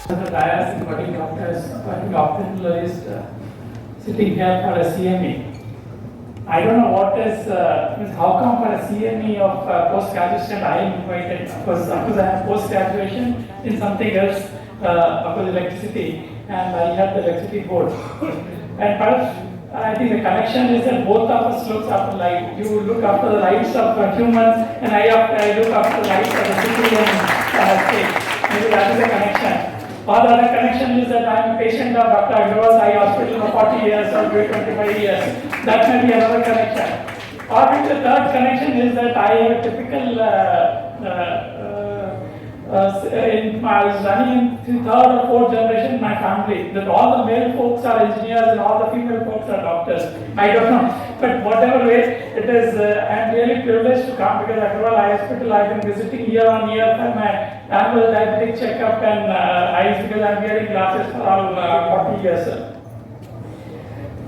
The dais and working doctors, working ophthalmologist sitting here for a CME. I don't know what is, how come for a CME of post-graduation I am invited, because I have post-graduation in something else, of electricity, and I have the electricity board. And perhaps I think the connection is that both of us look after life. You look after the lives of humans, and I look after the lives of the city and state. Maybe that is the connection. Or the other connection is that I am a patient of Dr. Agarwal's eye hospital for 40 years or 25 years. That may be another connection. Or maybe the third connection is that I have a typical, I was running in third or fourth generation in my family, that all the male folks are engineers and all the female folks are doctors. I don't know. But whatever way it is, I am really privileged to come because Agarwal Eye Hospital I have been visiting year on year for my annual diabetic checkup and eyes because I am wearing glasses for all 40 years.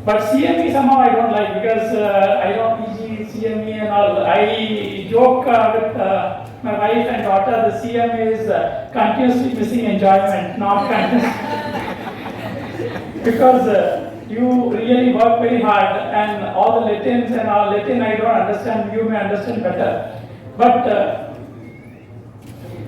But CME somehow I don't like because I don't PG, CME and all. I joke with my wife and daughter, the CME is continuously missing enjoyment, not continuous. Because you really work very hard and all the Latins and all Latin I don't understand, you may understand better. But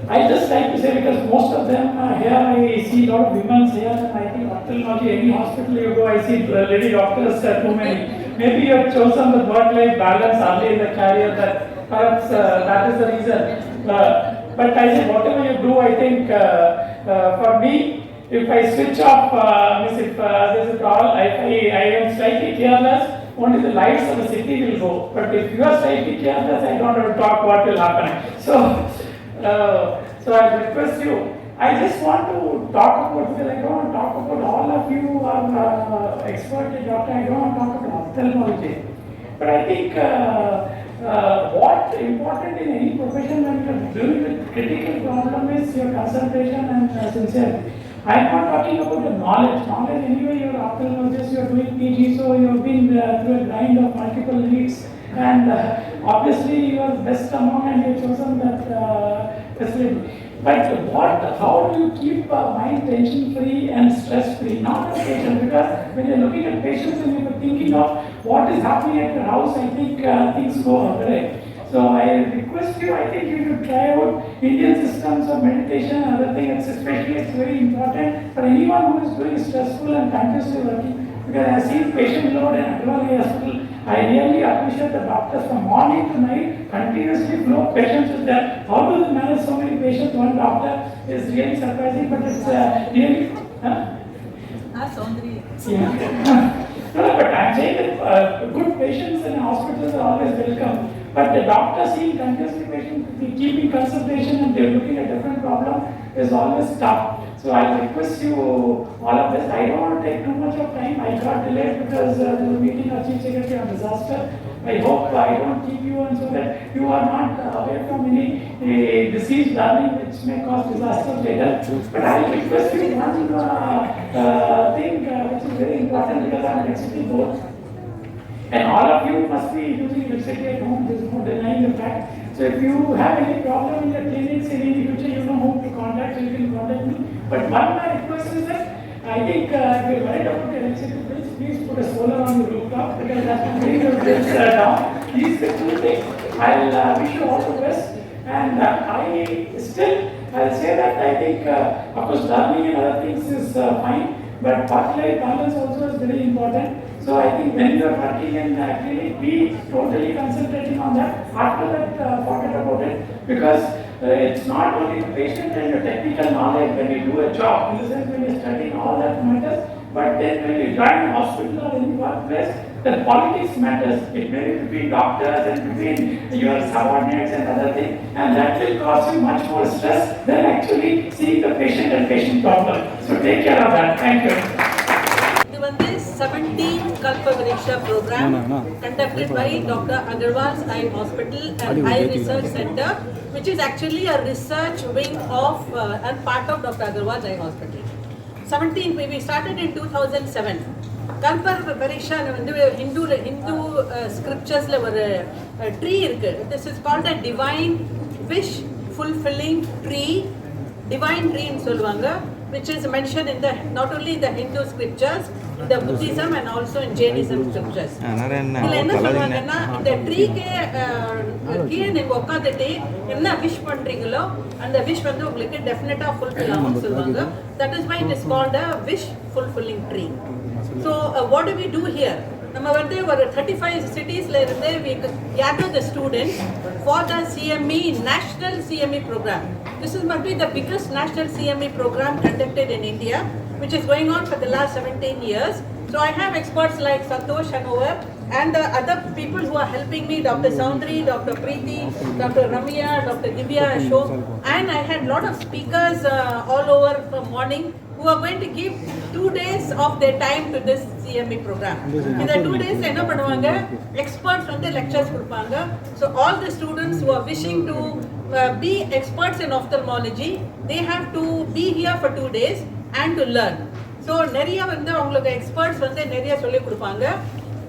I just like to say because most of them here I see a lot of women's here and I think ophthalmology, any hospital you go I see lady doctors too many. Maybe you have chosen the work-life balance early in the career that perhaps that is the reason. But I say whatever you do I think for me if I switch off, if this is all, I am slightly careless, only the lights of the city will go. But if you are slightly careless, I don't have to talk what will happen. So I request you, I just want to talk about, because I don't want to talk about all of you are expert in doctor, I don't want to talk about ophthalmology. But I think what important in any profession when you are dealing with critical problem is your concentration and sincerity. I am not talking about the knowledge. Knowledge anyway, you are ophthalmologist, you are doing PG, so you have been through a grind of multiple leads. And obviously you are best among and you have chosen that facility. But how do you keep mind tension free and stress free? Not as patient, because when you are looking at patients and you are thinking of what is happening at your house, I think things go away. So I request you, I think you should try out Indian systems of meditation and other things, especially it's very important for anyone who is doing stressful and continuously working. Because I have seen patient load in Agarwal Hospital. I really appreciate the doctors from morning to night, continuously flow patients with them. How do they manage so many patients? One doctor is really surprising, but it's really. Soundari. Yeah. No, but I'm saying that good patients in hospitals are always welcome. But the doctor seeing continuously patients, keeping concentration and they're looking at different problem is always tough. So I request you all of this. I don't want to take too much of time. I got delayed because there was a meeting of Chief Secretary on disaster. I hope I don't keep you on so that you are not away from any disease learning which may cause disaster later. But I request you one thing which is very important because I am an electricity board. And all of you must be using electricity at home. There is no denying the fact. So if you have any problem in your clinics in any future, you know whom to contact, so you can contact me. But one my request is that I think if you're worried about the electricity bills, please put a solar on the rooftop because that will bring your bills down. These are two things. I'll wish you all the best. And I'll say that I think, of course, learning and other things is fine, but work-life balance also is very important. So I think when you are working in clinic, be totally concentrating on that. After that, forget about it because it's not only the patient and your technical knowledge when you do a job. In the sense when you're studying, all that matters. But then when you join a hospital or any workplace, the politics matters. It may be between doctors and between your subordinates and other things, and that will cause you much more stress than actually seeing the patient and patient problem. So take care of that. Thank you. 17th Kalpavriksha program conducted by Dr. Agarwal's Eye Hospital and Eye Research Center, which is actually a research wing of and part of Dr. Agarwal's Eye Hospital. 17th, we started in 2007. Kalpavriksha Hindu scriptures a tree irukku. This is called a divine wish fulfilling tree. Divine tree nu solvanga. which is mentioned in the not only in the Hindu scriptures, in the Buddhism and also in Jainism scriptures. இதுல என்ன சொல்றாங்கன்னா இந்த ட்ரீக்கு கீழே நீங்க உட்காந்துட்டு என்ன wish பண்றீங்களோ அந்த விஷ் வந்து உங்களுக்கு டெஃபினட்டா ஃபுல்ஃபில் ஆகும் சொல்லுவாங்க. That is why it is called a wish fulfilling tree. So what do we do here? நம்ம வந்து ஒரு 35 cities இருந்து we gather the students for the CME national CME program. This is must be the biggest national CME program conducted in India, which is going on for the last 17 years. So I have experts like Santosh and over and the other people who are helping me, Dr. Soundari, Dr. Preethi, Dr. Ramya, Dr. Dhivya, Ashok, and I had lot of speakers all over from morning who are going to give 2 days of their time to this CME program. In the 2 days என்ன பண்ணுவாங்க, experts வந்து lectures கொடுப்பாங்க. So all the students who are wishing to be experts in ophthalmology, they have to be here for 2 days and to learn. So நிறைய வந்து அவங்களுக்கு experts வந்து நிறைய சொல்லி கொடுப்பாங்க.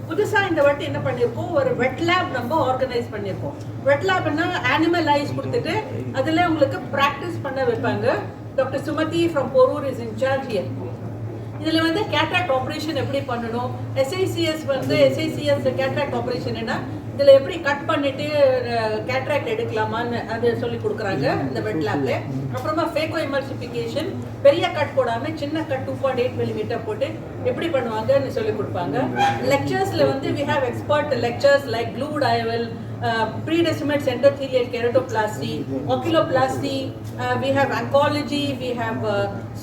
புதுசா இந்த வாட்டி என்ன பண்ணியிருக்கோம், ஒரு வெட் லேப் நம்ம ஆர்கனைஸ் பண்ணியிருக்கோம். வெட் லேப்னா அனிமல் ஐஸ் கொடுத்துட்டு அதில் உங்களுக்கு ப்ராக்டிஸ் பண்ண வைப்பாங்க. Doctor Sumathi from Porur is in charge here. இதில் வந்து கேட்ராக்ட் ஆப்ரேஷன் எப்படி பண்ணணும், எஸ்ஐசிஎஸ் வந்து எஸ்ஐசிஎஸ் கேட்ராக்ட் ஆப்ரேஷன்னா இதில் எப்படி கட் பண்ணிட்டு கேட்ராக்ட் எடுக்கலாமான்னு அது சொல்லி கொடுக்குறாங்க இந்த வெட் லேப்ல. அப்புறமா ஃபேகோ எமல்சிஃபிகேஷன், பெரிய கட் போடாமல் சின்ன கட் 2.8 மில்லிமீட்டர் போட்டு எப்படி பண்ணுவாங்கன்னு சொல்லி கொடுப்பாங்க. லெக்சர்ஸில் வந்து we have expert lectures like glued IOL, pre-decimal endothelial keratoplasty, oculoplasty, we have oncology, we have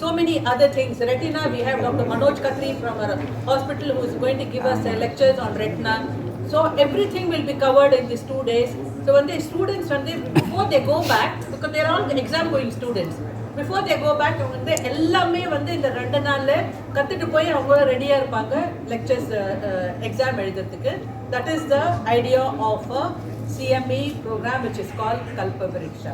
so many other things. Retina, we have Dr. Manoj Khatri from our hospital who is going to give us lectures on retina. So everything will be covered in these 2 days. So when the students, before they go back, because they are all exam going students, before they go back வந்து எல்லாமே வந்து இந்த 2 நாள்ல கத்துட்டு போய் அவங்க ரெடியா இருப்பாங்க லெக்சர்ஸ் எக்ஸாம் எழுதுறதுக்கு. That is the idea of a CME program which is called Kalpavriksha.